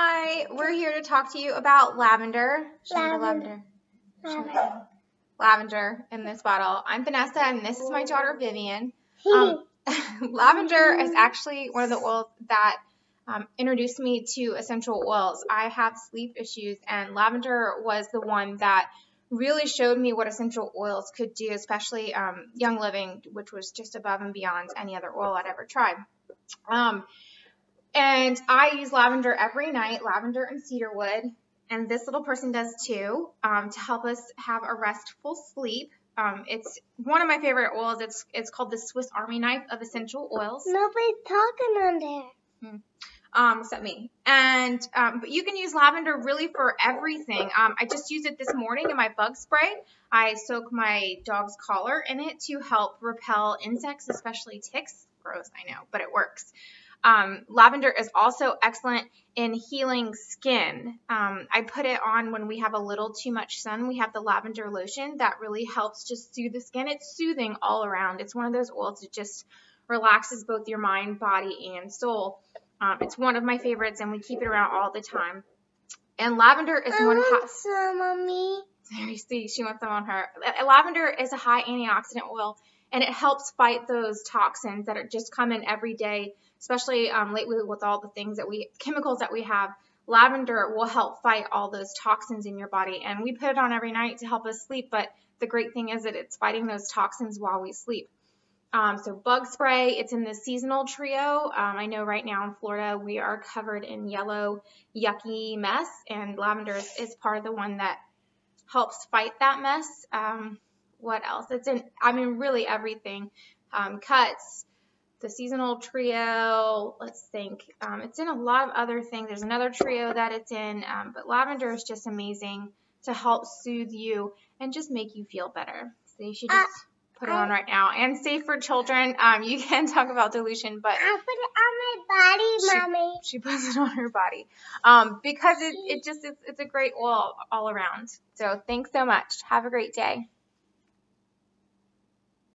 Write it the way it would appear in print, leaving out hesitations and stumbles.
Hi, we're here to talk to you about lavender. Lavender in this bottle. I'm Vanessa, and this is my daughter Vivian. Lavender is actually one of the oils that introduced me to essential oils. I have sleep issues, and lavender was the one that really showed me what essential oils could do, especially Young Living, which was just above and beyond any other oil I'd ever tried. And I use lavender every night, lavender and cedarwood, and this little person does too, to help us have a restful sleep. It's one of my favorite oils. It's called the Swiss Army knife of essential oils. Nobody's talking on there. Except me. And but you can use lavender really for everything. I just used it this morning in my bug spray. I soak my dog's collar in it to help repel insects, especially ticks. Gross, I know, but it works. Lavender is also excellent in healing skin. I put it on when we have a little too much sun. We have the lavender lotion that really helps just soothe the skin. It's soothing all around. It's one of those oils that just relaxes both your mind, body, and soul. It's one of my favorites, and we keep it around all the time. And lavender is I want some on me. You see, she wants some on her. Lavender is a high antioxidant oil, and it helps fight those toxins that are just come in every day, especially lately with all the chemicals that we have. Lavender will help fight all those toxins in your body, and we put it on every night to help us sleep, but the great thing is that it's fighting those toxins while we sleep. So bug spray, it's in the seasonal trio. I know right now in Florida we are covered in yellow, yucky mess, and lavender is part of the one that helps fight that mess. What else? It's in, really everything. Cuts, the seasonal trio, let's think. It's in a lot of other things. There's another trio that it's in, but lavender is just amazing to help soothe you and just make you feel better. So you should just put it on right now. And safe for children. You can talk about dilution, but I put it on my body, Mommy. She puts it on her body because it's a great oil all around. So thanks so much. Have a great day.